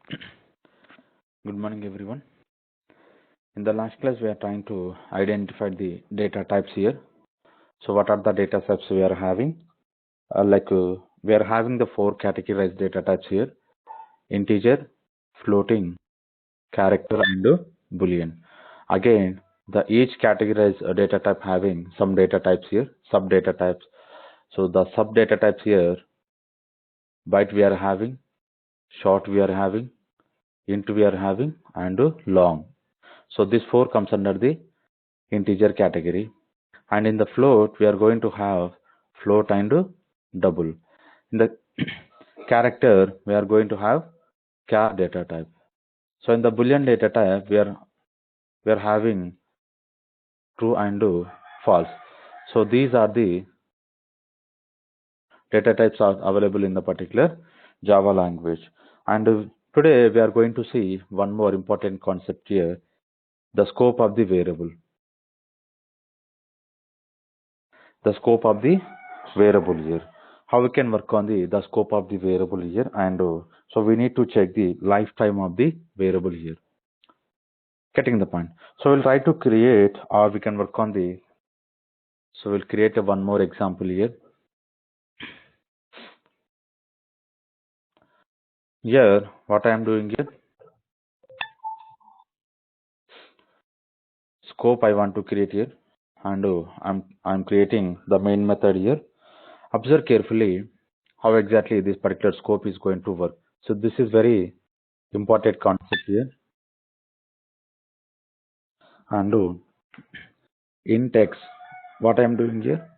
Good morning, everyone. In the last class, we are trying to identify the data types here. So, what are the data types we are having? We are having the 4 categorized data types here: integer, floating, character, and boolean. Again, the each categorized data type having some data types here, sub data types. So, the sub data types here: byte we are having, short we are having, int we are having, and long. So, this 4 comes under the integer category. And in the float, we are going to have float and double. In the character, we are going to have char data type. So in the boolean data type, we are having true and false. So these are the data types are available in the particular Java language. And today we are going to see one more important concept here: the scope of the variable. The scope of the variable here. How we can work on the scope of the variable here, and so we need to check the lifetime of the variable here. Getting the point. So we'll try to create, or we can work on the. So we'll create one more example here. Here, what I am doing here, scope I want to create here, and I'm creating the main method here. Observe carefully how exactly this particular scope is going to work. So this is very important concept here, and in text, what I am doing here.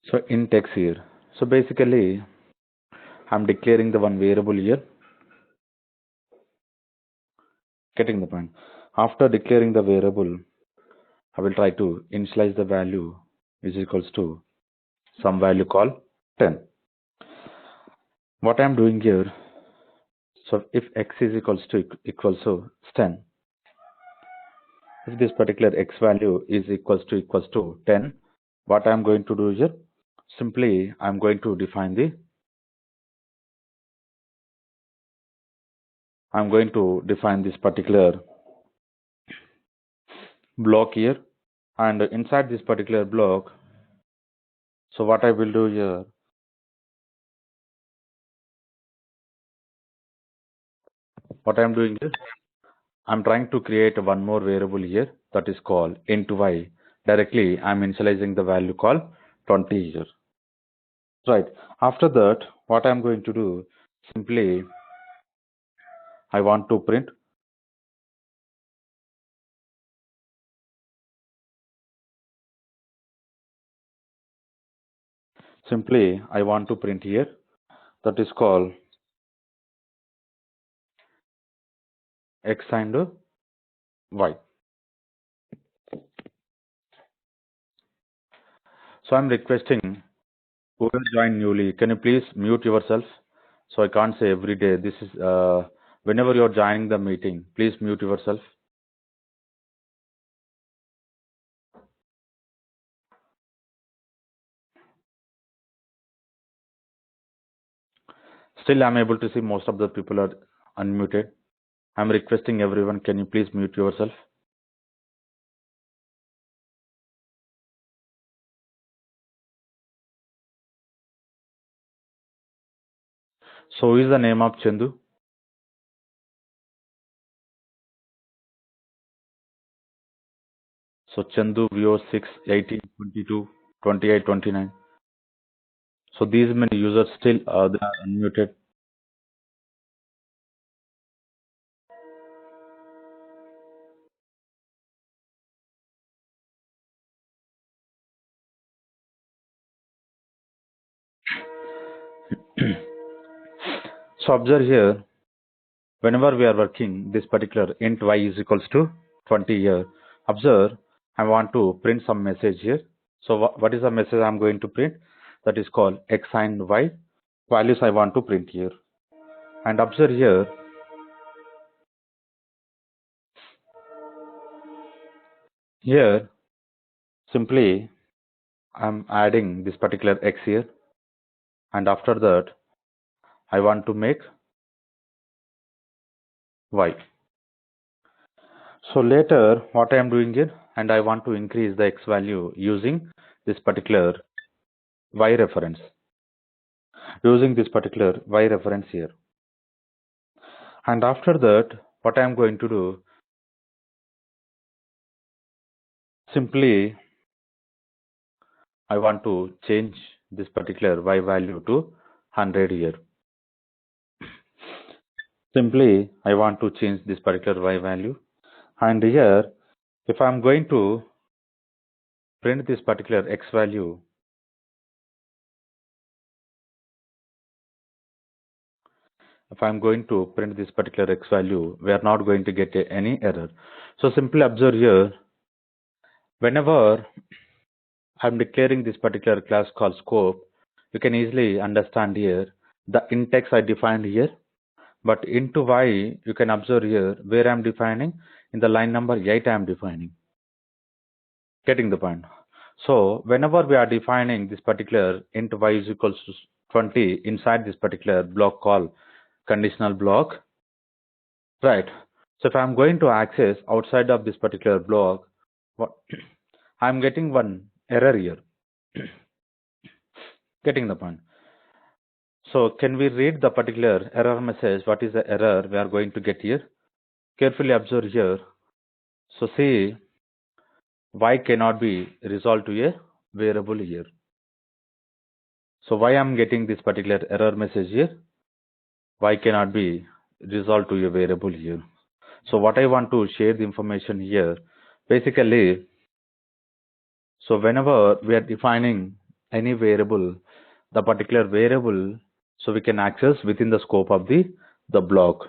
So in text here. So basically, I'm declaring the one variable here. Getting the point. After declaring the variable, I will try to initialize the value is equals to some value called 10. What I'm doing here, so if x is equals to 10, if this particular x value is equals to 10, what I'm going to do here, simply I'm going to define this particular block here, and inside this particular block, so what I will do here, what I'm doing here, I'm trying to create one more variable here that is called int y. Directly, I'm initializing the value called 20 here. Right. After that, what I'm going to do, simply I want to print. Simply, I want to print here. That is called x and y. So I'm requesting whoever joined newly, can you please mute yourself? So I can't say every day. This is whenever you're joining the meeting, please mute yourself. Still, I'm able to see most of the people are unmuted. I'm requesting everyone, can you please mute yourself? So who is the name of Chandu? So Chandu, VO6, 18, 22, 28, 29. So these many users still they are unmuted. So observe here, whenever we are working this particular int y is equals to 20 here, observe I want to print some message here. So what is the message I'm going to print? That is called x and y values I want to print here. And observe here, Here, simply I'm adding this particular X here, and after that, I want to make Y. So later, what I am doing here, and I want to increase the X value using this particular Y reference. Using this particular Y reference here. And after that, what I am going to do, simply I want to change this particular Y value to 100 here. Simply I want to change this particular Y value, and here if I am going to print this particular X value, if I am going to print this particular X value, we are not going to get any error. So simply observe here, whenever I am declaring this particular class called scope, you can easily understand here the index I defined here, but into Y you can observe here where I am defining in the line number 8 I am defining. Getting the point? So whenever we are defining this particular int y is equals to 20 inside this particular block called conditional block, right? So if I'm going to access outside of this particular block, what I'm getting one error here. Getting the point? So can we read the particular error message? What is the error we are going to get here? Carefully observe here. So see, y cannot be resolved to a variable here. So why I'm getting this particular error message here? Y cannot be resolved to a variable here. So what I want to share the information here, basically, so whenever we are defining any variable, the particular variable, so we can access within the scope of the block.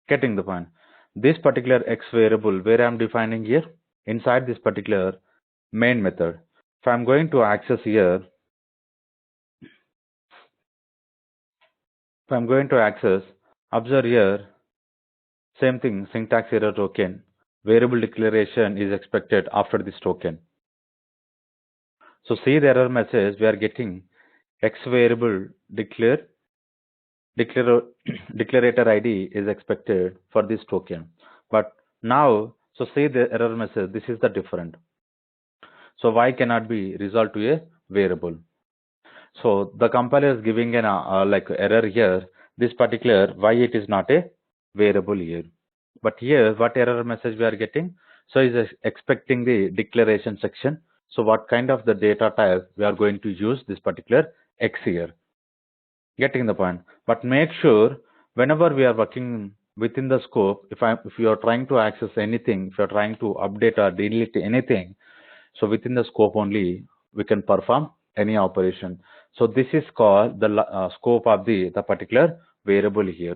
Getting the point? This particular X variable where I'm defining here, inside this particular main method, if I'm going to access here, if I'm going to access, observe here, same thing, syntax error token, variable declaration is expected after this token. So see the error message, we are getting X variable declarator ID is expected for this token. But now, so see the error message, this is the different. So Y cannot be resolved to a variable. So the compiler is giving an like error here. This particular Y it is not a variable here. But here what error message we are getting? So is expecting the declaration section. So what kind of the data type we are going to use this particular X here. Getting the point. But make sure whenever we are working within the scope, if you are trying to access anything, if you are trying to update or delete anything, so within the scope only we can perform any operation. So this is called the scope of the particular variable here.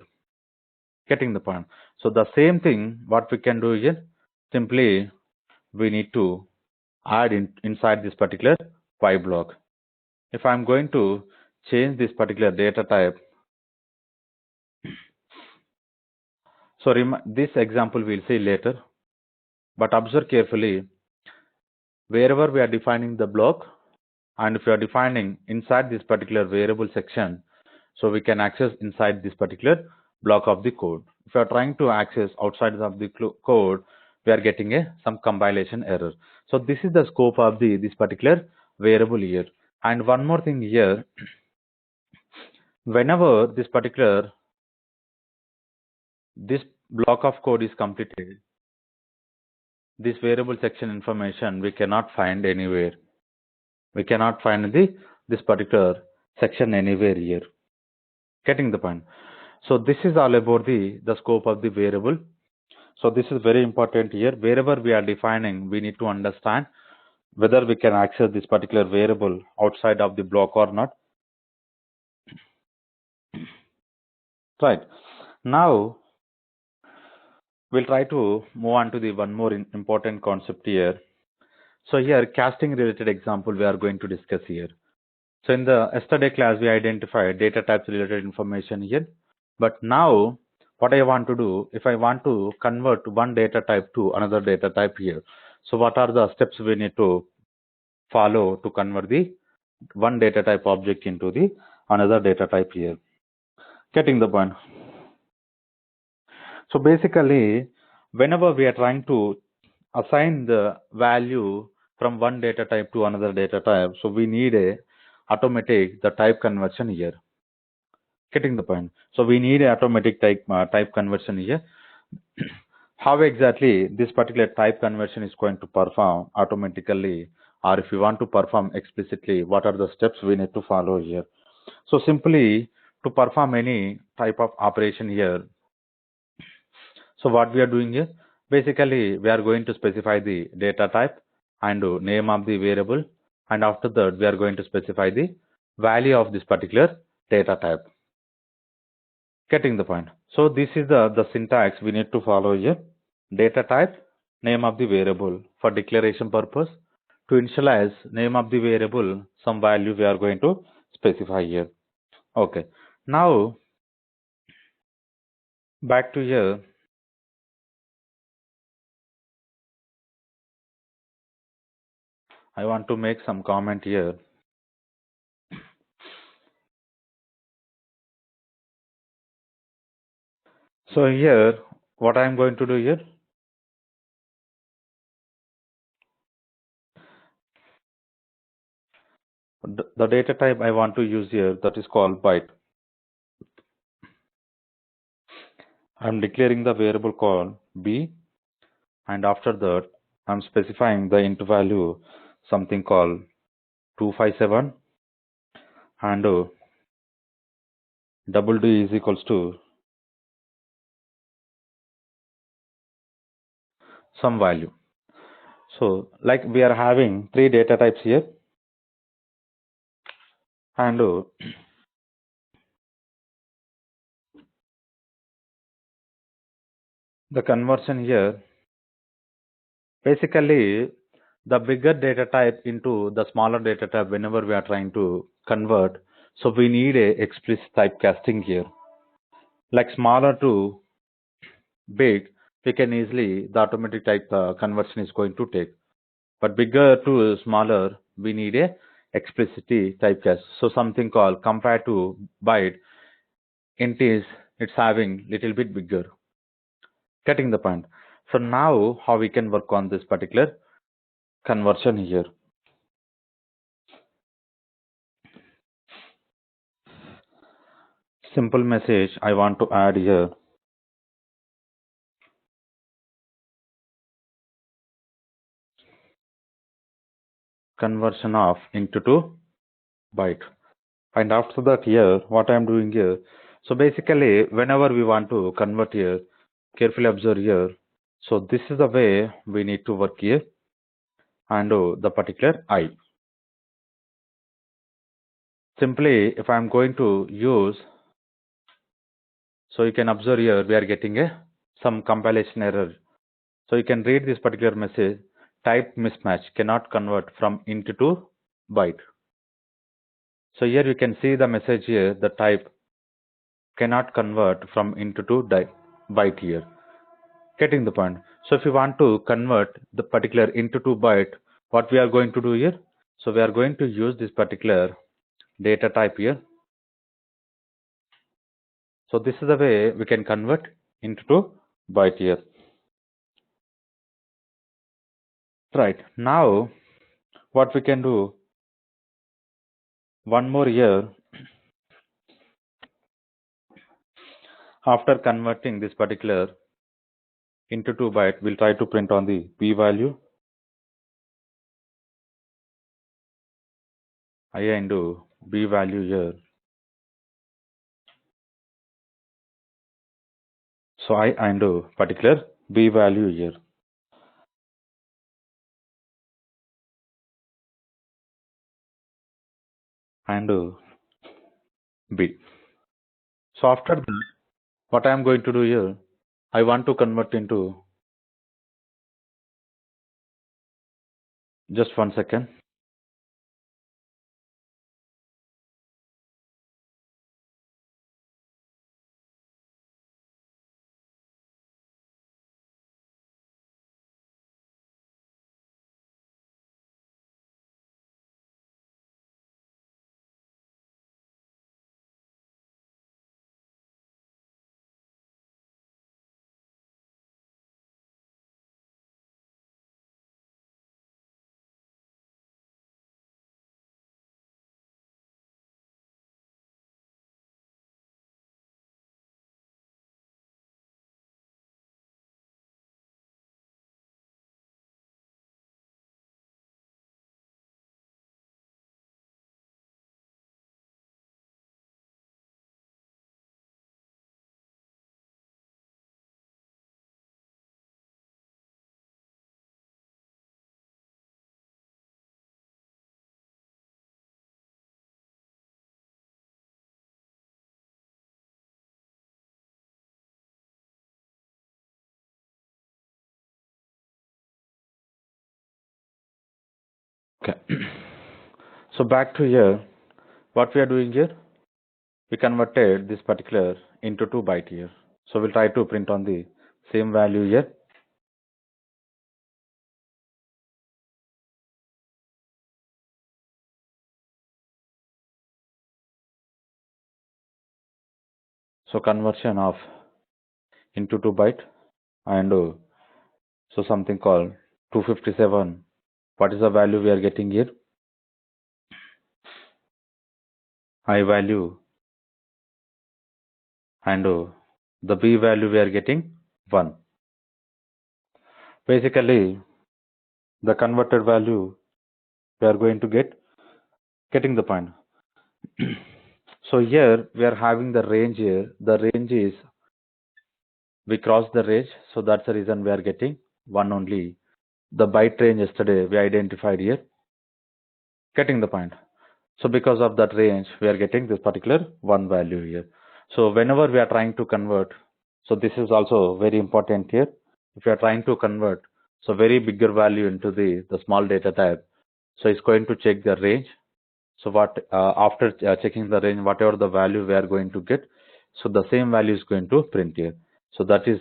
Getting the point? So the same thing what we can do is simply we need to add inside this particular Y block. If I'm going to change this particular data type, so this example we'll see later, but observe carefully wherever we are defining the block, and if we are defining inside this particular variable section, so we can access inside this particular block of the code. If you are trying to access outside of the code, we are getting some compilation error. So this is the scope of this particular variable here. And one more thing here, whenever this block of code is completed, this variable section information we cannot find anywhere. We cannot find this particular section anywhere here. Getting the point? So this is all about the scope of the variable. So this is very important here. Wherever we are defining, we need to understand whether we can access this particular variable outside of the block or not. Right. Now we'll try to move on to the one more important concept here. So here casting related example we are going to discuss here. So in the yesterday class we identified data types related information here. But now what I want to do, if I want to convert one data type to another data type here, So what are the steps we need to follow to convert the one data type object into the another data type here? Getting the point? So basically, whenever we are trying to assign the value from one data type to another data type, so we need a automatic the type conversion here. Getting the point? So we need a automatic type conversion here. How exactly this particular type conversion is going to perform automatically, or if you want to perform explicitly, what are the steps we need to follow here? So simply to perform any type of operation here, so what we are doing here, basically we are going to specify the data type and name of the variable, and after that we are going to specify the value of this particular data type. Getting the point? So this is the syntax we need to follow here. Data type, name of the variable for declaration purpose. To initialize name of the variable, some value we are going to specify here. Okay. Now back to here. I want to make some comment here. So here, what I am going to do here, the data type I want to use here, that is called byte. I'm declaring the variable called b, and after that I'm specifying the int value something called 257, and double d is equals to some value. So like we are having three data types here, and the conversion here, basically the bigger data type into the smaller data type whenever we are trying to convert, so we need a explicit typecasting here. Like smaller to big, we can easily the automatic type conversion is going to take, but bigger to smaller we need a explicitly typecast. So something called compared to byte, int is it's having little bit bigger. Getting the point? So now how we can work on this particular conversion here? Simple message I want to add here. Conversion of int to byte. And after that here, what I am doing here, so basically whenever we want to convert here, carefully observe here. So this is the way we need to work here, and the particular I. Simply if I am going to use, so you can observe here we are getting a some compilation error. So you can read this particular message, type mismatch cannot convert from int to byte. So here you can see the message here, the type cannot convert from int to byte here. Getting the point? So if you want to convert the particular int to byte, what we are going to do here? So we are going to use this particular data type here. So this is the way we can convert int to byte here. Right. Now what we can do, one more here, after converting this particular int to byte, we'll try to print on the p value. I into b value here. So I into particular b value here. And b. So after that, what I am going to do here, I want to convert into, just 1 second. Okay. So back to here, what we are doing here, we converted this particular into 2 byte here. So we'll try to print on the same value here. So conversion of into 2 byte, and so something called 257. What is the value we are getting here? I value, and the B value we are getting 1. Basically, the converted value we are going to getting the point. So here we are having the range here. The range is, we crossed the range, so that's the reason we are getting 1 only. The byte range yesterday we identified here. Getting the point. So because of that range, we are getting this particular 1 value here. So whenever we are trying to convert, so this is also very important here. If you are trying to convert, so very bigger value into the small data type, so it's going to check the range. So what after checking the range, whatever the value we are going to get, so the same value is going to print here. So that is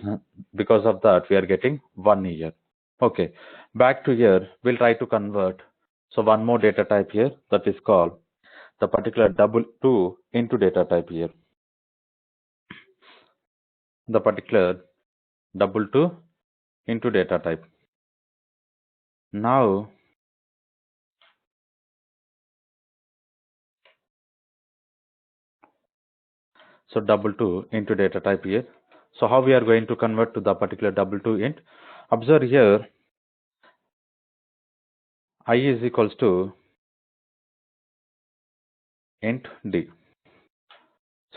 because of that we are getting 1 here. Okay, back to here, we'll try to convert. So one more data type here, that is called the particular double 2 into data type here. The particular double 2 into data type. Now, so double 2 into data type here. So how we are going to convert to the particular double 2 int? Observe here, I is equals to int d.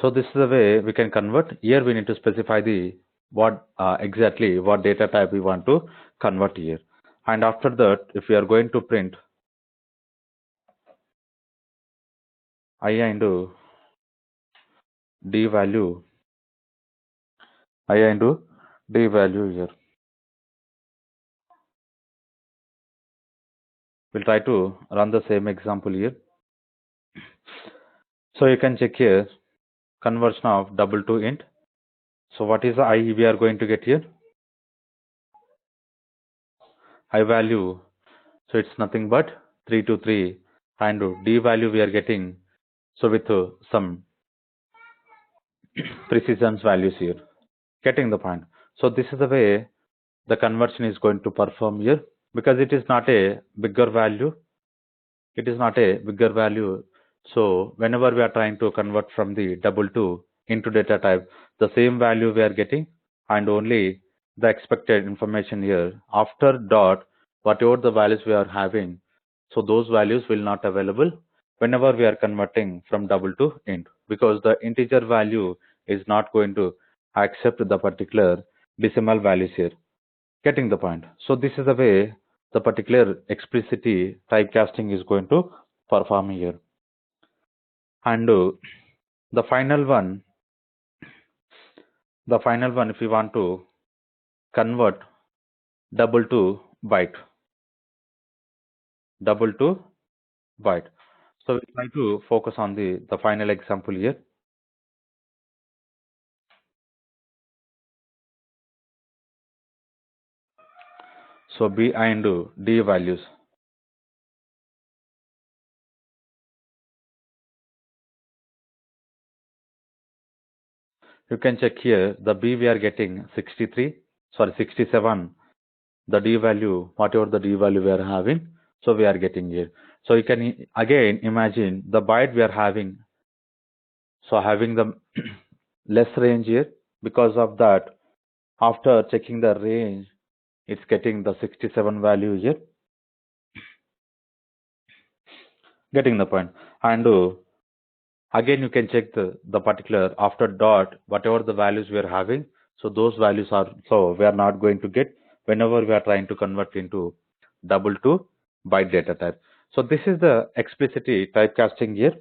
So this is the way we can convert. Here we need to specify the what exactly what data type we want to convert here. And after that, if we are going to print I into d value, I into d value here. We'll try to run the same example here. So you can check here conversion of double 2 int. So what is the I we are going to get here? I value, so it's nothing but 323, and d value we are getting, so with some precision values here. Getting the point. So this is the way the conversion is going to perform here, because it is not a bigger value. It is not a bigger value. So whenever we are trying to convert from the double 2 into data type, the same value we are getting, and only the expected information here after dot, whatever the values we are having, so those values will not available whenever we are converting from double to int, because the integer value is not going to accept the particular decimal values here. Getting the point. So this is the way the particular explicitly typecasting is going to perform here. And the final one, if we want to convert double to byte, so we try to focus on the final example here. So B and D values. You can check here the B we are getting 67, the D value, whatever the D value we are having, so we are getting here. So you can again imagine the byte we are having, so having the less range here, because of that after checking the range it's getting the 67 value here. Getting the point. And again you can check the particular after dot, whatever the values we are having, so those values are, so we are not going to get whenever we are trying to convert into double 2 byte data type. So this is the explicitly typecasting here.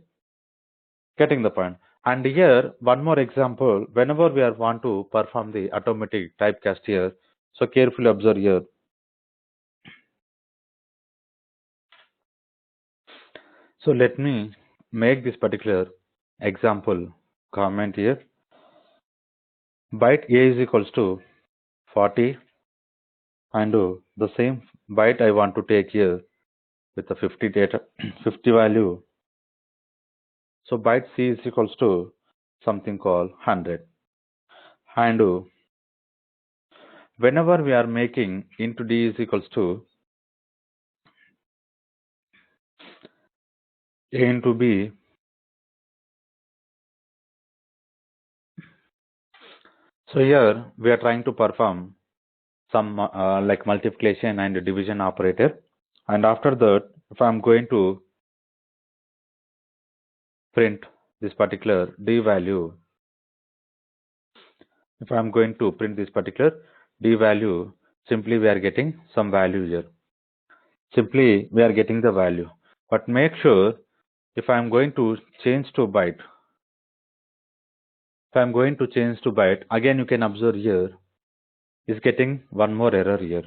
Getting the point. And here one more example, whenever we are want to perform the automatic typecast here, so carefully observe here. So let me make this particular example comment here. Byte A is equals to 40 and the same byte I want to take here with the 50 data 50 value. So byte C is equals to something called 100 and whenever we are making into D is equals to A into B, so here we are trying to perform some like multiplication and division operator, and after that if I am going to print this particular D value, if I am going to print this particular D value, simply we are getting some value here. Simply we are getting the value, but make sure if I am going to change to byte, if I am going to change to byte, again you can observe here is getting one more error here.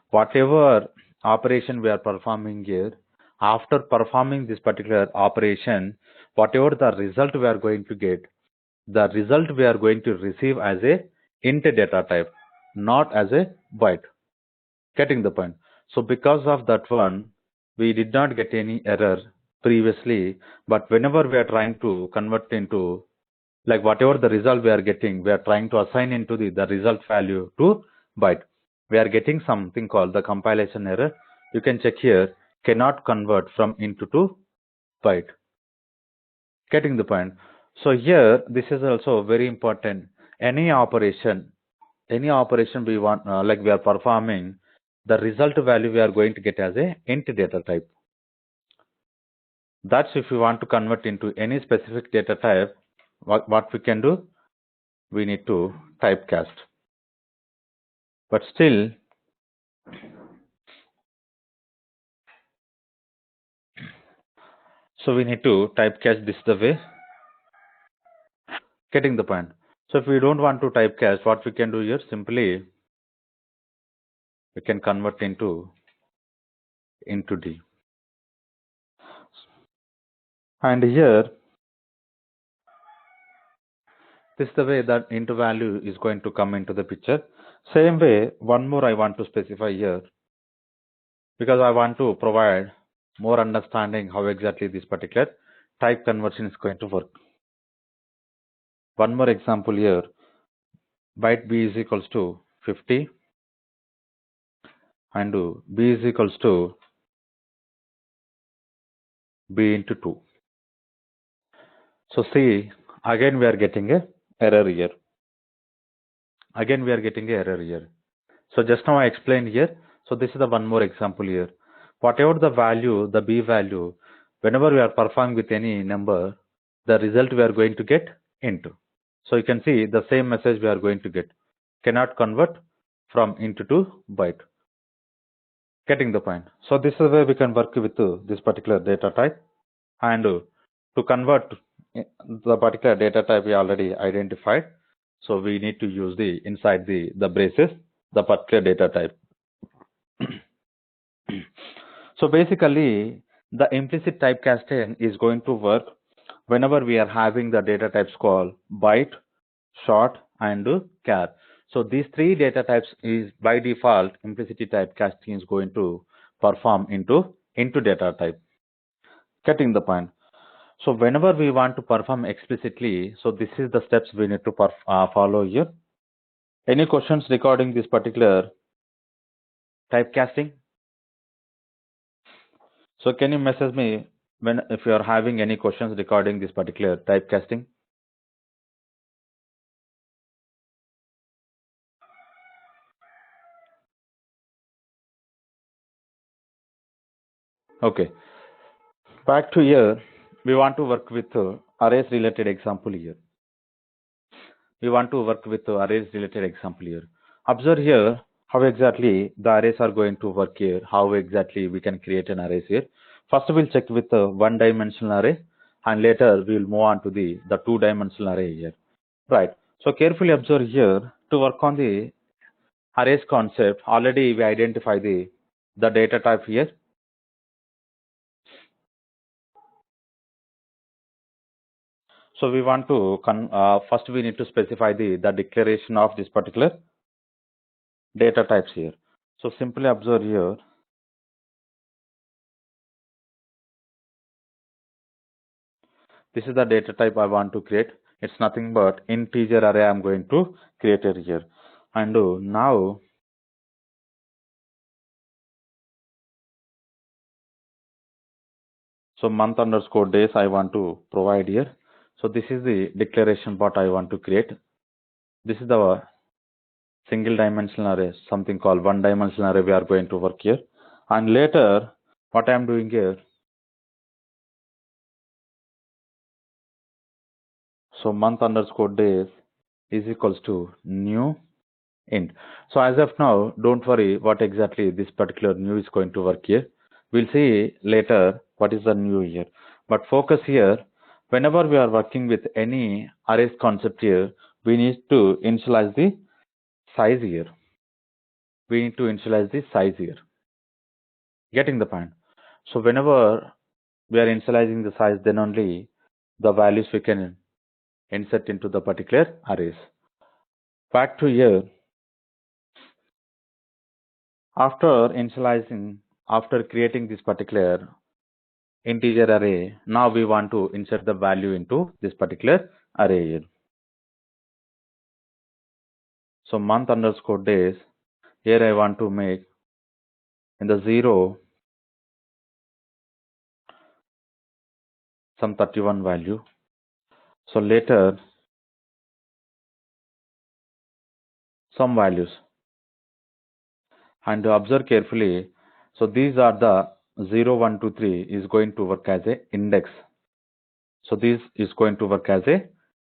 Whatever operation we are performing here, after performing this particular operation, whatever the result we are going to get, the result we are going to receive as a int data type, not as a byte. Getting the point? So because of that one, we did not get any error previously, but whenever we are trying to convert into like whatever the result we are getting, we are trying to assign into the result value to byte. We are getting something called the compilation error. You can check here, cannot convert from into to byte. Getting the point? So here, this is also very important. Any operation we want, like we are performing, the result value we are going to get as a int data type. That's if you want to convert into any specific data type, what we can do, we need to typecast. But still, so we need to typecast this the way. Getting the point? So if we don't want to typecast, what we can do here, simply we can convert into D. And here, this is the way that into value is going to come into the picture. Same way, one more I want to specify here, because I want to provide more understanding how exactly this particular type conversion is going to work. One more example here, byte B is equals to 50 and B is equals to B into 2. So see, again we are getting a error here. Again we are getting a error here. So just now I explained here. So this is the one more example here. Whatever the value, the B value, whenever we are performing with any number, the result we are going to get int. So you can see the same message we are going to get. Cannot convert from int to byte. Getting the point? So this is where we can work with this particular data type, and to convert the particular data type we already identified. So we need to use the inside the braces, the particular data type. So basically, the implicit typecasting is going to work whenever we are having the data types called byte, short, and char. So these three data types is by default implicit typecasting is going to perform into data type. Getting the point? So whenever we want to perform explicitly, so this is the steps we need to follow here. Any questions regarding this particular typecasting? So can you message me if you are having any questions regarding this particular typecasting? Okay. Back to here, we want to work with arrays related example here. We want to work with arrays related example here. Observe here how exactly the arrays are going to work here, how exactly we can create an array here. First we'll check with the one-dimensional array, and later we will move on to the two-dimensional array here. Right. So carefully observe here, to work on the arrays concept, already we identify the data type here. So we want to first we need to specify the declaration of this particular data types here. So simply observe here. This is the data type I want to create. It's nothing but integer array I'm going to create it here. And now so month underscore days I want to provide here. So this is the declaration part I want to create. This is the single dimensional array, something called one dimensional array we are going to work here. And later what I am doing here, so month underscore days is equals to new int. So as of now, don't worry what exactly this particular new is going to work here. We'll see later what is the new here. But focus here, whenever we are working with any arrays concept here, we need to initialize the size here. We need to initialize the size here. Getting the point? So whenever we are initializing the size, then only the values we can insert into the particular arrays. Back to here. After initializing, after creating this particular integer array, now we want to insert the value into this particular array here. So month underscore days, here I want to make in the 0 some 31 value. So later some values, and observe carefully. So these are the 0, 1, 2, 3 is going to work as a index. So this is going to work as a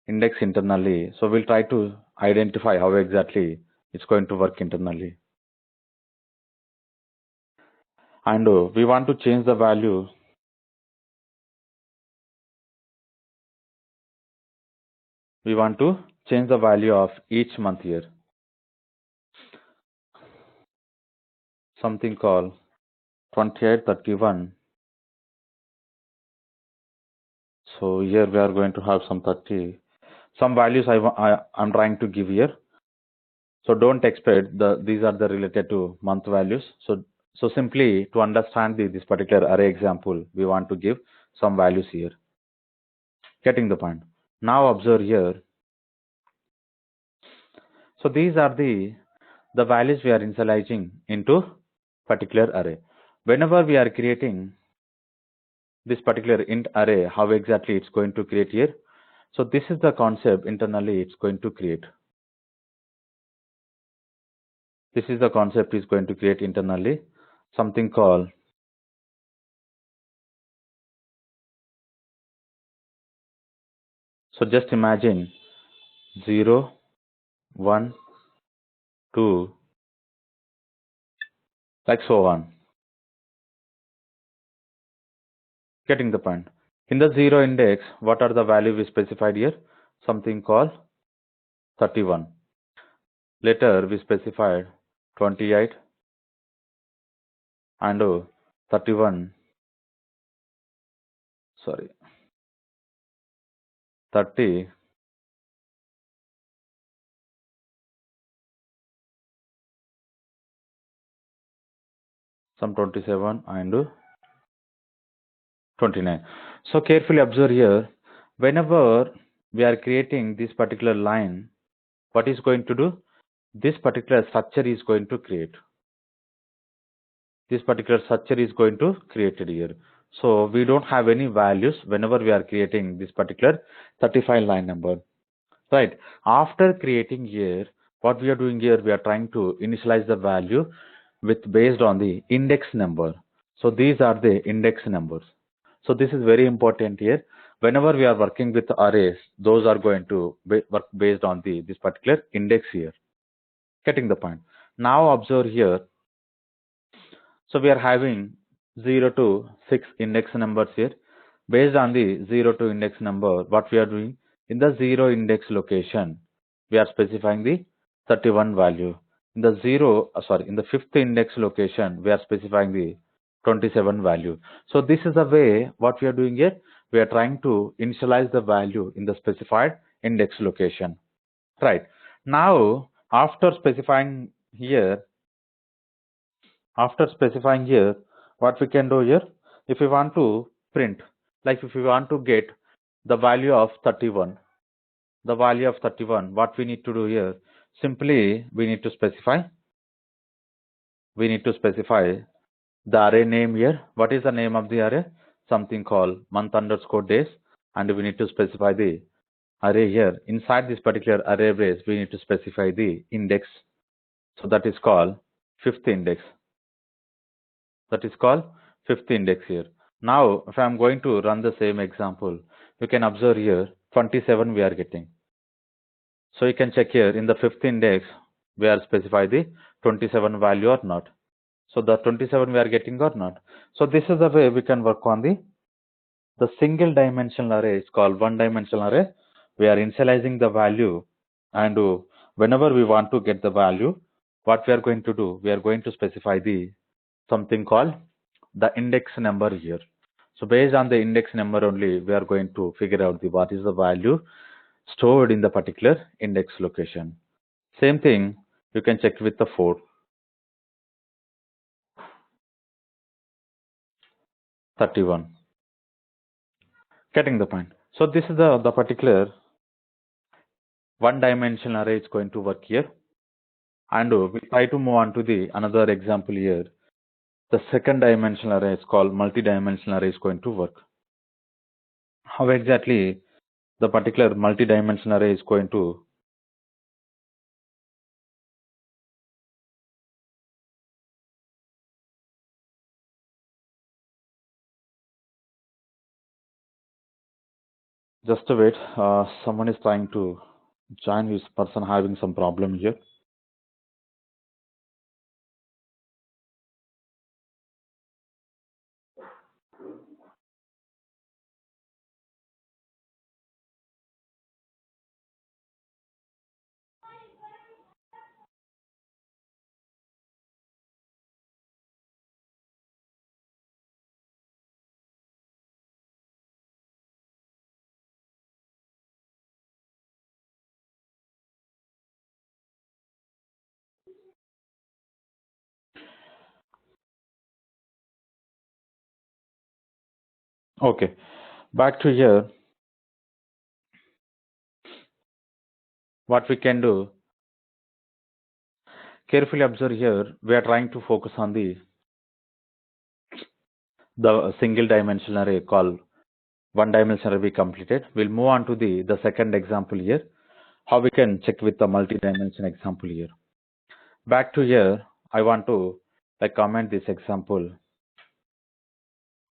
index internally. So we'll try to identify how exactly it's going to work internally. And we want to change the value. We want to change the value of each month here. Something called 28, 31. So here we are going to have some 30. Some values I'm trying to give here. So don't expect these are the related to month values. So simply to understand this particular array example, we want to give some values here. Getting the point? Now observe here. So these are the values we are initializing into particular array. Whenever we are creating this particular int array, how exactly it's going to create here. So this is the concept internally it's going to create. This is the concept is going to create internally, something called so just imagine 0, 1, 2, like so on. Getting the point? In the 0 index, what are the value we specified here? Something called 31. Later we specified 28 and 31. Sorry, 30. Some 27 and 29. So carefully observe here, whenever we are creating this particular line, what is going to do? This particular structure is going to create. This particular structure is going to create it here. So we don't have any values whenever we are creating this particular 35 line number. Right. After creating here, what we are doing here, we are trying to initialize the value with based on the index number. So these are the index numbers. So this is very important here. Whenever we are working with arrays, those are going to work based on this particular index here. Getting the point? Now observe here. So we are having 0 to 6 index numbers here. Based on the 0 to index number, what we are doing in the 0 index location, we are specifying the 31 value. In the in the 5th index location, we are specifying the 27 value. So this is the way what we are doing here. we are trying to initialize the value in the specified index location. Right. Now, after specifying here, what we can do here, if we want to print, like if we want to get the value of 31, what we need to do here, simply we need to specify the array name here. What is the name of the array? Something called month underscore days, and we need to specify the array here. Inside this particular array brace, we need to specify the index. So that is called fifth index. Here. Now, if I am going to run the same example, you can observe here 27 we are getting. So you can check here in the fifth index, we are specify the 27 value or not. So the 27 we are getting or not. So this is the way we can work on the single dimensional array. It's called one dimensional array. We are initializing the value, and whenever we want to get the value, what we are going to do, we are going to specify the something called the index number here. So based on the index number only, we are going to figure out what is the value stored in the particular index location. Same thing you can check with the 4. 31. Getting the point. So this is the particular one dimensional array is going to work here, and we try to move on to the another example here. The second dimensional array is called multi-dimensional array is going to work. How exactly the particular multi-dimensional array is going to just a wait. Someone is trying to join. This person having some problem here. Okay, back to here. What we can do, carefully observe here. We are trying to focus on the single dimensional array called one dimensional array we completed. We'll move on to the second example here. How we can check with the multi-dimension example here. Back to here, I want to comment this example.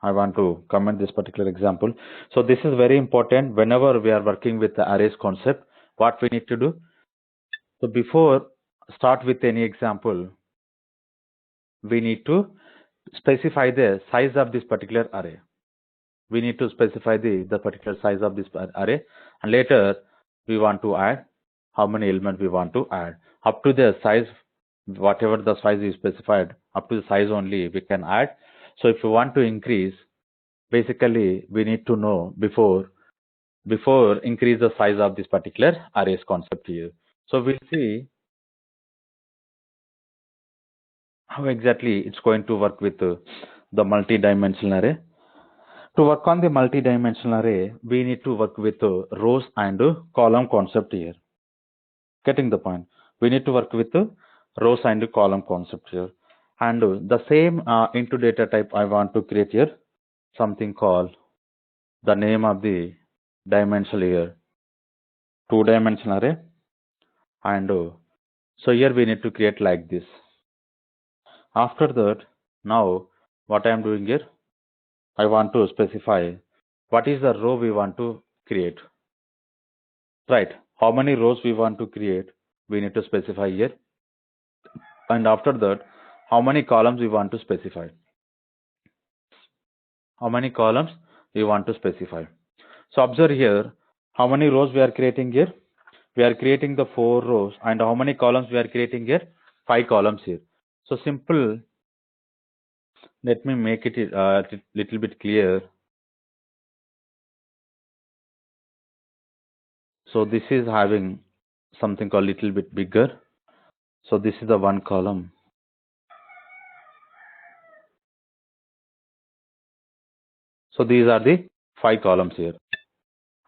I want to comment this particular example. So this is very important whenever we are working with the arrays concept. What we need to do. So before start with any example, we need to specify the size of this particular array. We need to specify the particular size of this array, and later we want to add how many elements we want to add. Up to the size, whatever the size is specified, up to the size only we can add. So if you want to increase, basically we need to know before increase the size of this particular arrays concept here. So we'll see how exactly it's going to work with the multi-dimensional array. To work on the multi-dimensional array, we need to work with rows and column concept here. Getting the point? We need to work with rows and column concept here. And the same into data type I want to create here, something called the name of the dimensional here, 2-dimensional array. And so here we need to create like this. After that, now what I am doing here, I want to specify what is the row we want to create. Right. How many rows we want to create, we need to specify here. And after that, how many columns we want to specify. So observe here, how many rows we are creating here. We are creating the 4 rows, and how many columns we are creating here? 5 columns here. So simple. Let me make it little bit clear. So this is having something called little bit bigger. So this is the one column. So these are the 5 columns here.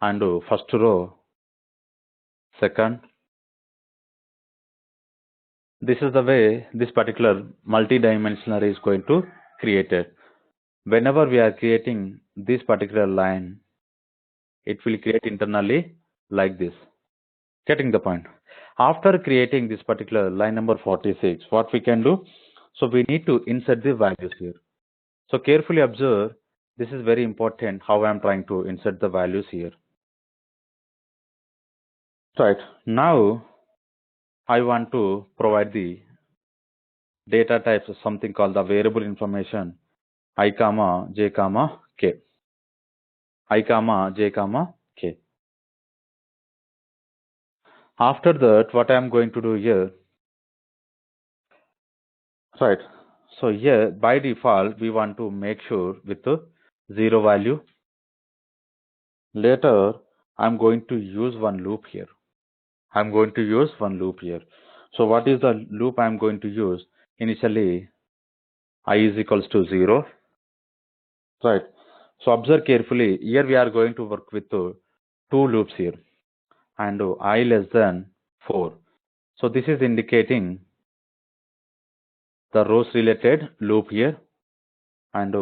And first row, second. This is the way this particular multi-dimensional is going to created. Whenever we are creating this particular line, it will create internally like this. Getting the point? After creating this particular line number 46, what we can do? So we need to insert the values here. So carefully observe, this is very important how I am trying to insert the values here. Right, now I want to provide the data types of something called the variable information I comma j comma k. I comma j comma k. After that, what I am going to do here, right? So here by default we want to make sure with the 0 value. Later I'm going to use one loop here. I'm going to use one loop here. So what is the loop I'm going to use? Initially I is equals to 0, right? So observe carefully, here we are going to work with 2 loops here, and I less than 4. So this is indicating the rows related loop here, and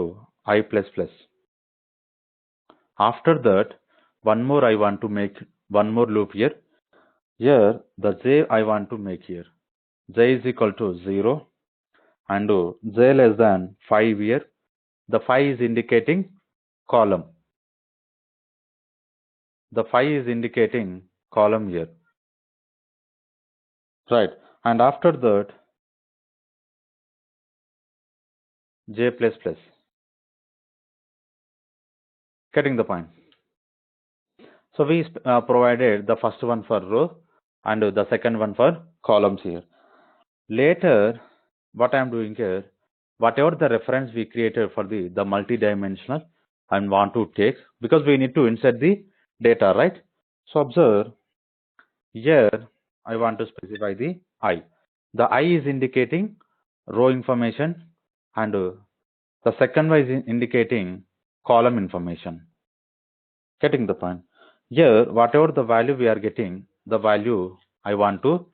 I plus plus. After that, one more I want to make one more loop here. Here the j I want to make here. J is equal to 0 and j less than 5 here. The 5 is indicating column. The 5 is indicating column here. Right. And after that, j plus plus. Getting the point? So we provided the first one for row and the second one for columns here. Later, what I am doing here, whatever the reference we created for the multi-dimensional, I want to take, because we need to insert the data, right? So observe, here I want to specify the I. The I is indicating row information, and the second one is indicating column information. Getting the point? Here, whatever the value we are getting, the value I want to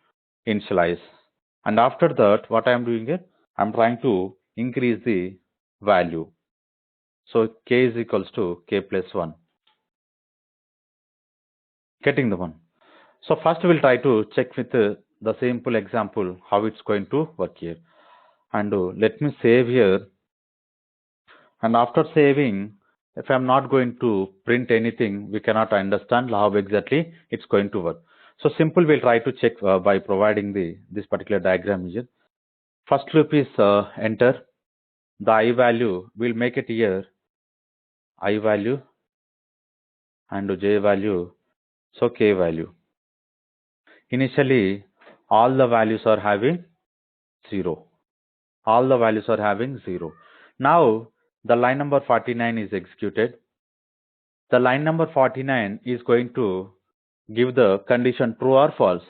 initialize. And after that, what I am doing here, I am trying to increase the value. So k is equals to k plus 1. Getting the one. So first we'll try to check with the simple example how it's going to work here. And let me save here. And after saving, if I'm not going to print anything, we cannot understand how exactly it's going to work. So simple, we'll try to check by providing this particular diagram here. First loop is enter the I value. We'll make it here I value and j value. So k value. Initially, all the values are having 0. All the values are having 0. Now the line number 49 is executed. The line number 49 is going to give the condition true or false,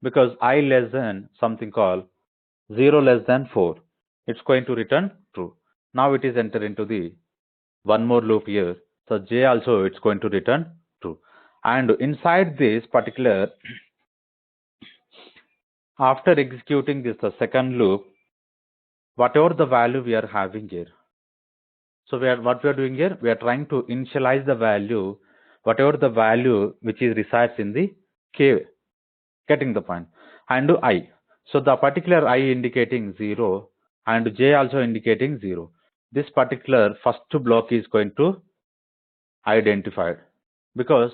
because I less than something called 0 less than 4. It's going to return true. Now it is entered into the one more loop here. So j also it's going to return true. And inside this particular, after executing this the second loop, whatever the value we are having here. So what we are doing here, we are trying to initialize the value, whatever the value which is resides in the k. Getting the point? And I. So the particular I indicating 0 and j also indicating 0. This particular first block is going to identified, because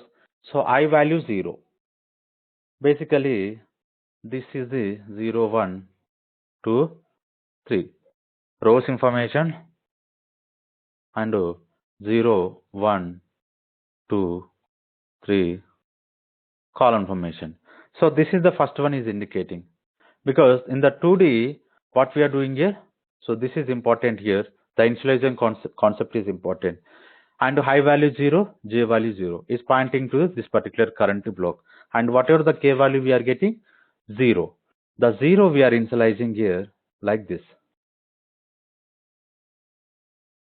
so I value 0. Basically this is the 0, 1, 2, 3 rows information, and 0, 1, 2, 3 column information. So this is the first one is indicating, because in the 2D what we are doing here, so this is important here, the initialization concept is important, and high value 0, j value 0 is pointing to this particular current block. and whatever the k value we are getting, 0. The 0 we are initializing here like this.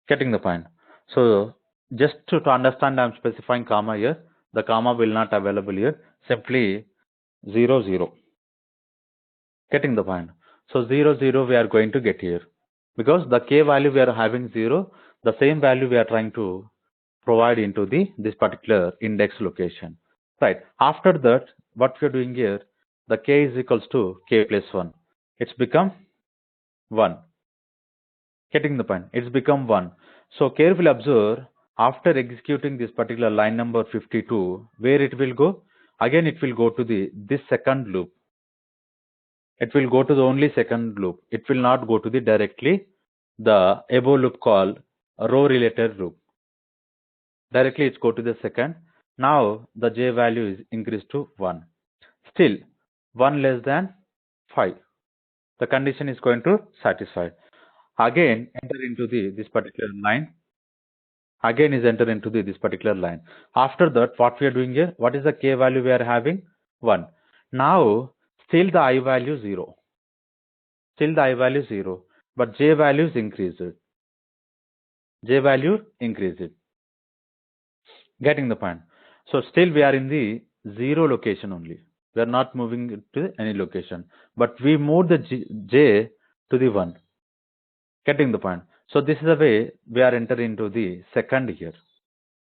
Getting the point? So just to understand, I'm specifying comma here. The comma will not available here. Simply 0, 0. Getting the point? So 0, 0 we are going to get here. Because the k value we are having 0, the same value we are trying to provide into this particular index location. Right. After that, what we are doing here, the k is equals to k plus 1. It's become 1. Getting the point? It's become 1. So carefully observe, after executing this particular line number 52, where it will go? Again, it will go to this second loop. It will go to the only second loop. It will not go to the directly the above loop called row related loop. Directly it's go to the second. Now the j value is increased to 1. Still 1 less than 5. The condition is going to satisfy. Again enter into this particular line. Again is enter into this particular line. After that, what we are doing here? What is the k value we are having? 1. Now still the I value 0. Still the I value 0. But j value is increased. J value increased. Getting the point? So still we are in the 0 location only. We are not moving to any location. But we moved the j to the 1. Getting the point? So this is the way we are entering into the second here.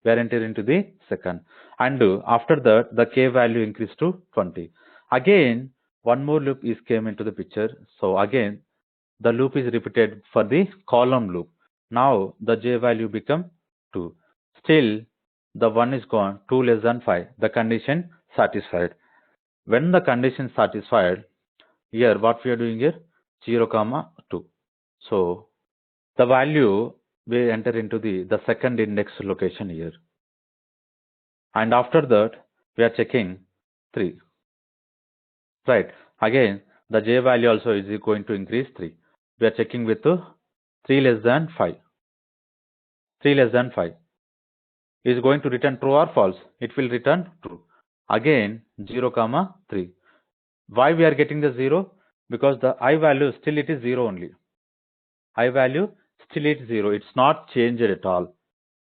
We are entering into the second. And after that, the k value increased to 20. Again, one more loop is came into the picture. So again, the loop is repeated for the column loop. Now the j value become 2. Still the 1 is gone, 2 less than 5. The condition satisfied. When the condition satisfied, here what we are doing here? 0, 2. So the value we enter into the second index location here. And after that, we are checking 3. Right. Again, the j value also is going to increase 3. We are checking with 3 less than 5. 3 less than 5 is going to return true or false. It will return true. Again 0, 3. Why we are getting the 0? Because the I value still it is 0 only. I value still it is 0. It's not changed at all.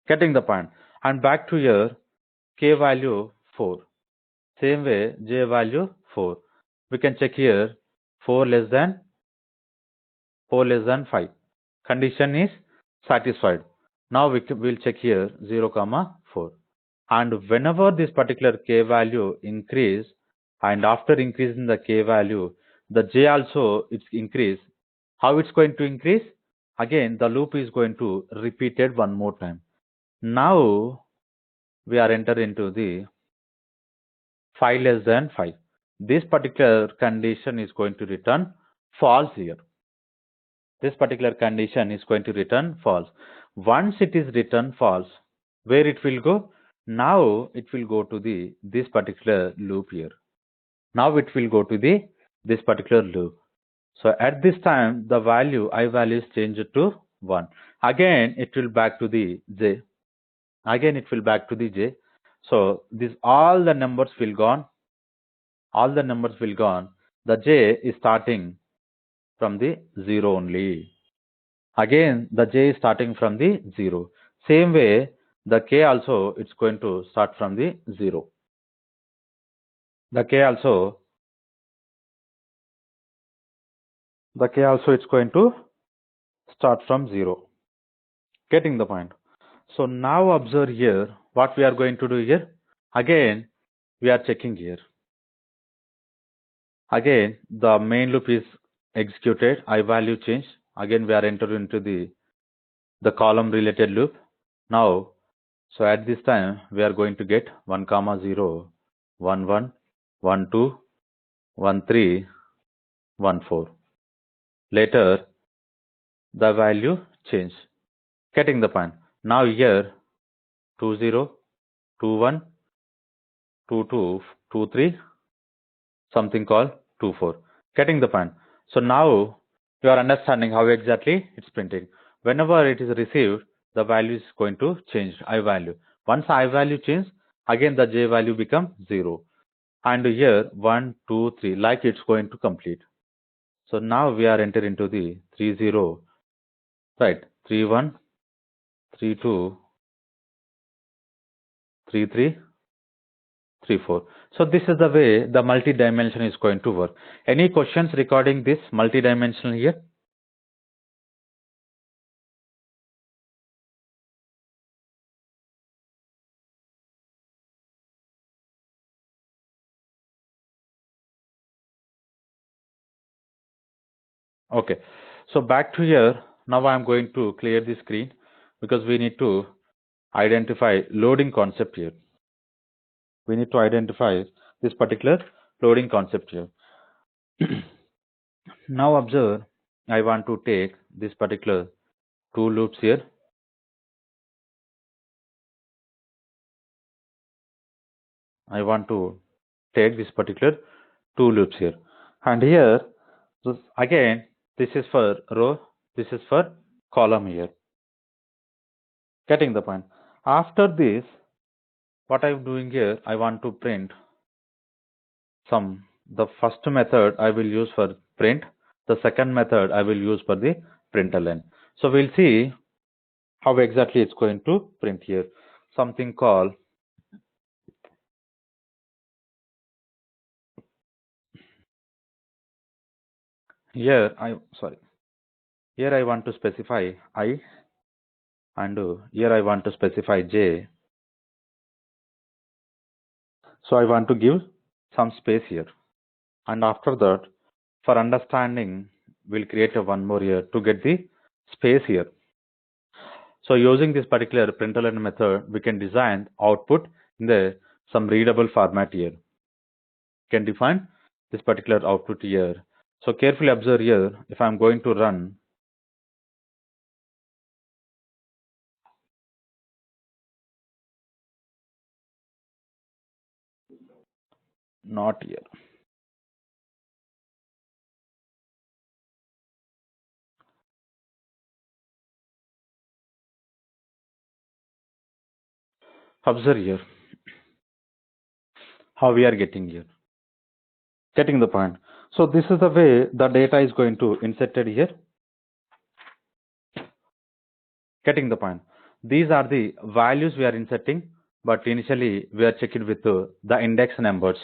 Getting the point? And back to here, k value 4. Same way j value 4. We can check here 4 less than 5. Condition is satisfied. Now we will check here 0, 4. And whenever this particular k value increase, and after increasing the k value, the j also it's increase. How it's going to increase? Again, the loop is going to repeated one more time. Now we are enter into the 5 less than 5. This particular condition is going to return false here. This particular condition is going to return false. Once it is returned false, where it will go? Now it will go to this particular loop here. Now it will go to this particular loop. So at this time, the value I value is changed to 1. Again, it will back to the j. Again, it will back to the j. So this all the numbers will gone. All the numbers will gone. The j is starting from the 0 only. Again, the j is starting from the 0. Same way, the k also it's going to start from the 0. The k also it's going to start from 0. Getting the point? So now observe here what we are going to do here. Again, we are checking here. Again, the main loop is executed. I value change. Again, we are entering into the column related loop. Now, so at this time, we are going to get 1, 0, 1, 1, 1, 2, 1, 3, 1, 4. Later, the value change. Getting the point? Now here, 2, 0, 2, 1, 2, 2, 2, 3, something called 2, 4. Getting the point? So now you are understanding how exactly it's printing. Whenever it is received, the value is going to change I value. Once I value change, again the j value become 0. and here 1, 2, 3, like it's going to complete. So now we are enter into the 3 0, right? 3 1, 3 2, 3 3, 3 4. So this is the way the multi-dimension is going to work. Any questions regarding this multi-dimensional here? Okay. So back to here. Now I'm going to clear the screen because we need to identify loading concept here. We need to identify this particular loading concept here. Now observe, I want to take this particular two loops here. I want to take this particular two loops here. And here, again, this is for row, this is for column here. Getting the point. After this, what I'm doing here, I want to print the first method I will use for print, the second method I will use for the println. So we'll see how exactly it's going to print here. Something called here I want to specify I, and here I want to specify j. So I want to give some space here, and after that, for understanding, we'll create a one more here to get the space here. So using this particular println method, we can design output in some readable format here. Can define this particular output here. So carefully observe here. If I'm going to run, not here. Observe here how we are getting here. Getting the point. So this is the way the data is going to inserted here. Getting the point. These are the values we are inserting, but initially we are checking with the index numbers.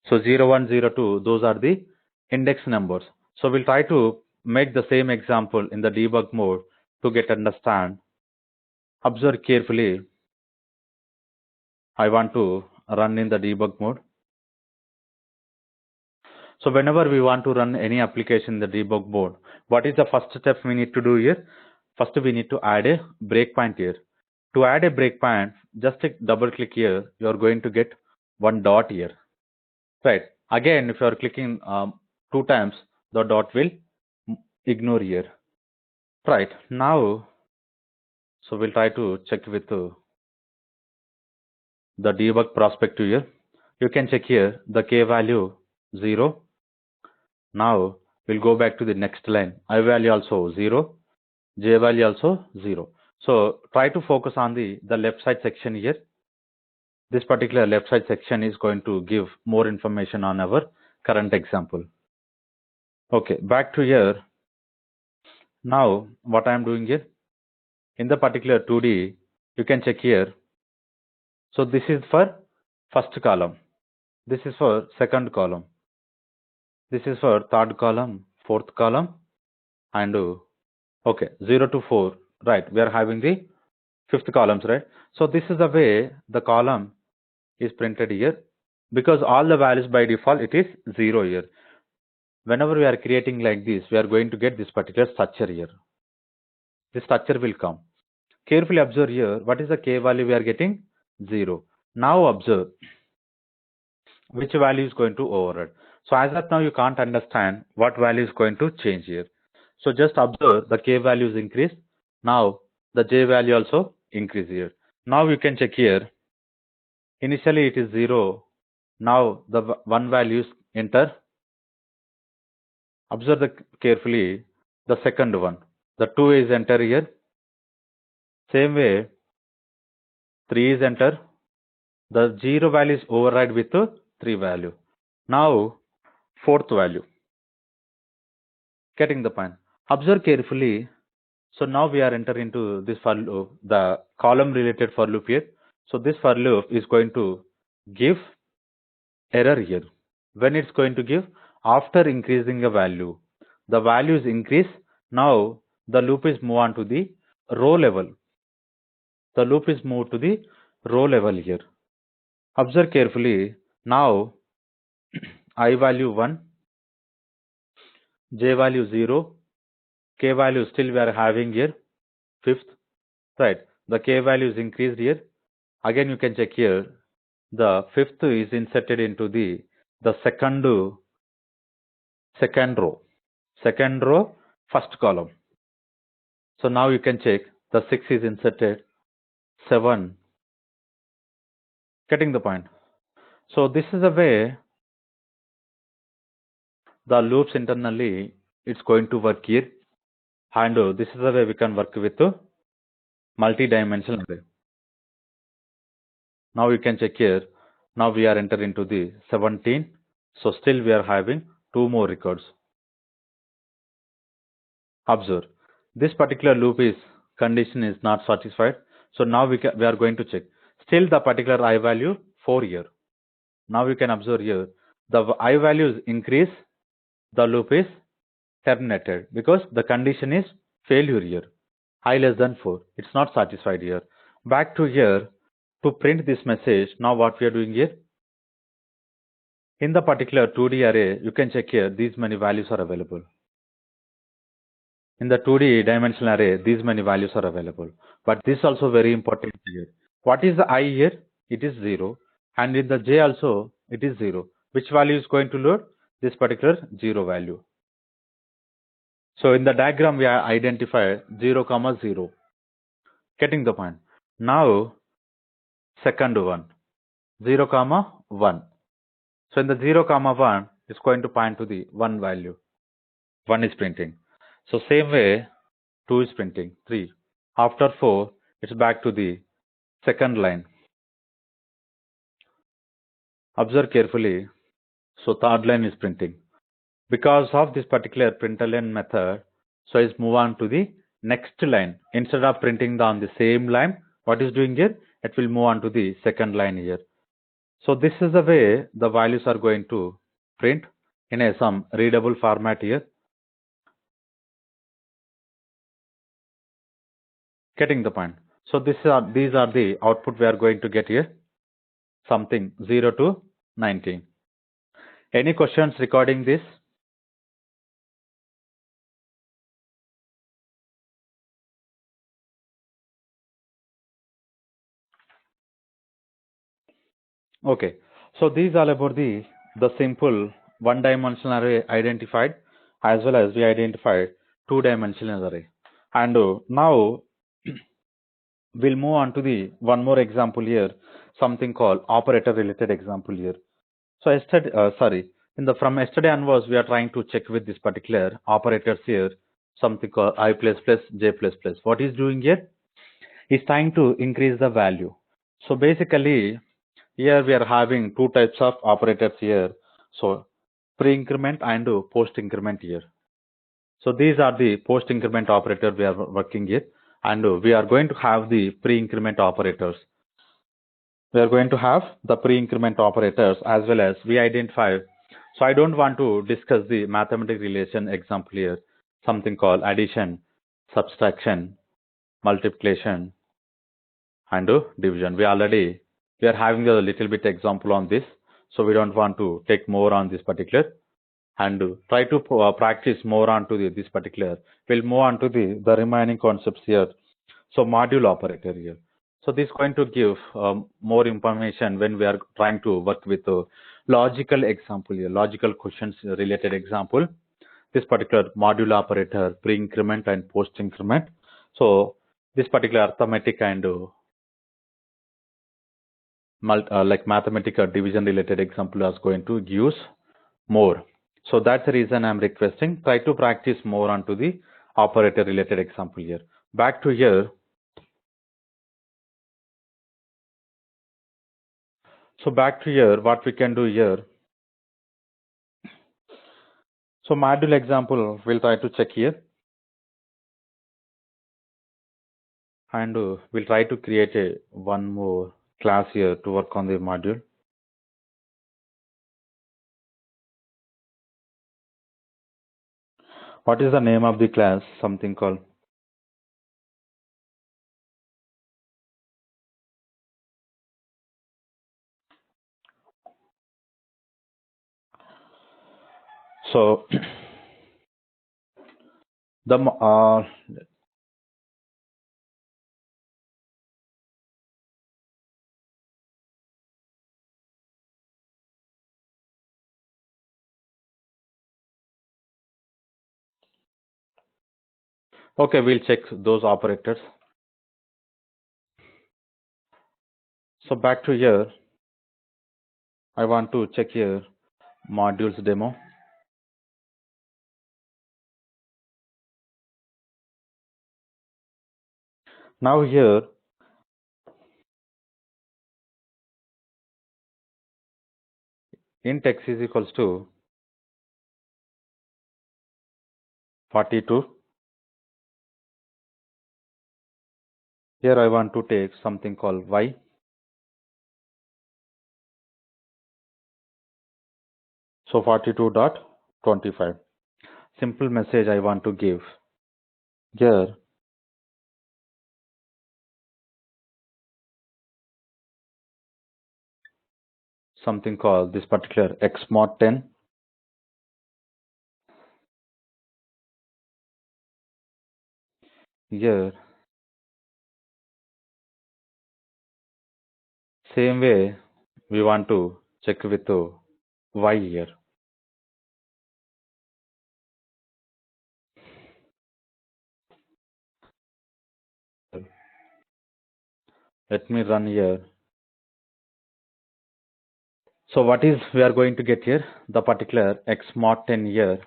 So 0, 1, 0, 2, those are the index numbers. So we'll try to make the same example in the debug mode to get understand. Observe carefully. I want to run in the debug mode. So whenever we want to run any application in the debug mode, what is the first step we need to do here? First, we need to add a breakpoint here. To add a breakpoint, just double click here. You are going to get one dot here. Right. Again, if you are clicking 2 times, the dot will ignore here. Right. Now, so we'll try to check with the debug perspective here. You can check here the k value 0. Now we'll go back to the next line. I value also 0. J value also 0. So try to focus on the left side section here. This particular left side section is going to give more information on our current example. Okay, back to here. Now what I am doing here, in the particular 2D, you can check here. So this is for first column. This is for second column. This is for third column, fourth column, and okay, 0 to 4. Right, we are having the fifth columns, right? So this is the way the column is printed here, because all the values by default it is 0 here. Whenever we are creating like this, we are going to get this particular structure here. This structure will come. Carefully observe here. What is the k value we are getting? 0. Now observe which value is going to override. So as of now, you can't understand what value is going to change here. So just observe the k values increase. Now the j value also increase here. Now you can check here. Initially it is 0. Now the one values enter. Observe carefully the second one. The 2 is enter here. Same way 3 is enter. The 0 value is override with 3 3 value. Now fourth value. Getting the point. Observe carefully. So now we are entering into this for loop, the column related for loop here. So this for loop is going to give error here. When it's going to give, after increasing a value, the value is increased. Now the loop is moved on to the row level. The loop is moved to the row level here. Observe carefully. Now I value 1, j value 0, k value still we are having here 5th, right? The k value is increased here. Again you can check here. The 5th is inserted into the second row, first column. So now you can check the 6 is inserted, 7. Getting the point. So this is the way the loops internally it's going to work here, and this is the way we can work with multi-dimensional array. Now you can check here. Now we are entering into the 17. So still we are having 2 more records. Observe, this particular loop is condition is not satisfied. So now we are going to check. Still the particular I value 4 here. Now you can observe here the I values increase. The loop is terminated because the condition is failure here. I less than 4. It's not satisfied here. Back to here to print this message. Now what we are doing here? In the particular 2D array, you can check here these many values are available. In the 2D dimensional array, these many values are available. But this also very important here. What is the I here? It is 0. And in the j also, it is 0. Which value is going to load? This particular 0 value. So in the diagram, we have identified 0, 0. Getting the point. Now, second one, 0, 1. So in the 0, 1, it's going to point to the 1 value. 1 is printing. So same way, 2 is printing, 3. After 4, it's back to the second line. Observe carefully. So third line is printing. Because of this particular println method, so it's move on to the next line. Instead of printing on the same line, what is doing here? It will move on to the second line here. So this is the way the values are going to print in a some readable format here. Getting the point. So these are the output we are going to get here. Something 0 to 19. Any questions regarding this? Okay. So these are about the simple one-dimensional array identified, as well as we identified two-dimensional array. And now we'll move on to the one more example here, something called operator related example here. So yesterday, from yesterday onwards, we are trying to check with this particular operators here, something called I++, J++. What is doing here? Is trying to increase the value. So basically, here we are having two types of operators here. So pre-increment and post-increment here. So these are the post-increment operator we are working here, and we are going to have the pre-increment operators. We are going to have the pre-increment operators as well as we identify. So I don't want to discuss the mathematical relation example here, something called addition, subtraction, multiplication, and division. We are having a little bit example on this, so we don't want to take more on this particular and try to practice more onto this particular. We'll move on to the remaining concepts here. So module operator here. So this is going to give more information when we are trying to work with logical example here, logical questions related example. This particular module operator, pre-increment and post-increment. So this particular arithmetic and like mathematical division related example is going to use more. So that's the reason I'm requesting try to practice more onto the operator related example here. Back to here. So back to here, what we can do here. So module example, we'll try to check here. And we'll try to create one more class here to work on the module. What is the name of the class? Something called. So the okay, we'll check those operators. So back to here, I want to check here modules demo. Now here, int x is equals to 42. Here I want to take something called y. So 42.25. Simple message I want to give. Here, something called this particular x mod 10. Here, same way we want to check with y here. Let me run here. So what is we are going to get here? The particular x mod 10 here.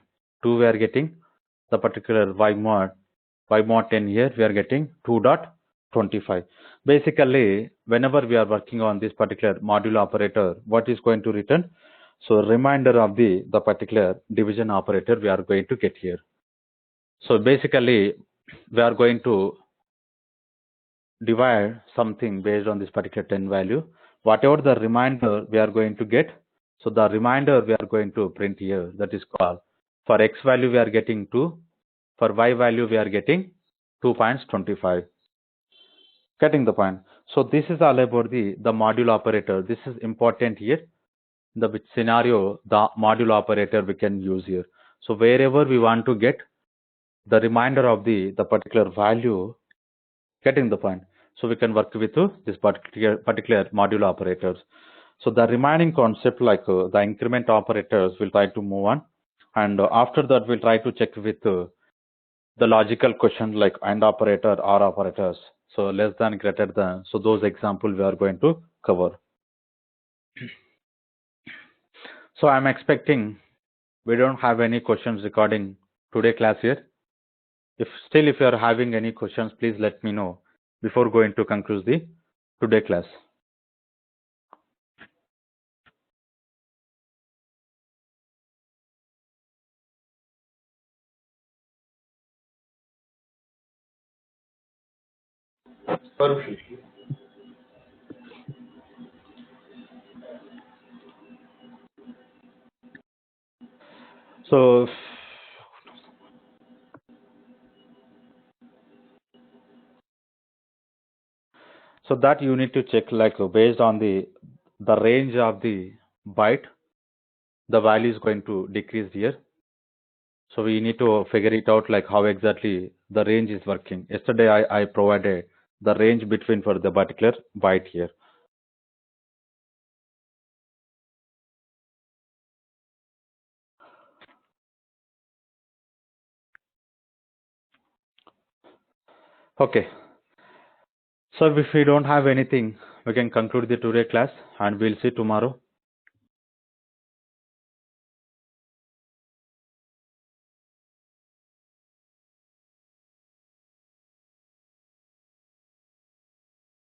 2 we are getting. The particular y mod 10 here we are getting 2.25. Basically, whenever we are working on this particular module operator, what is going to return? So reminder of the particular division operator we are going to get here. So basically, we are going to divide something based on this particular 10 value. Whatever the remainder we are going to get, so the remainder we are going to print here. That is called, for x value we are getting 2, for y value we are getting 2.25. Getting the point. So this is all about the module operator. This is important here. The which scenario the module operator we can use here. So wherever we want to get the remainder of the particular value, getting the point. So we can work with this particular module operators. So the remaining concept like the increment operators we'll try to move on, and after that we'll try to check with the logical question like AND operator, OR operators. So less than, greater than. So those examples we are going to cover. So I'm expecting we don't have any questions regarding today class here. If you are having any questions, please let me know before going to conclude the today class. So that you need to check like based on the range of the byte, the value is going to decrease here. So we need to figure it out like how exactly the range is working. Yesterday I provided the range between for the particular byte here. Okay. So if we don't have anything, we can conclude the today class and we'll see tomorrow.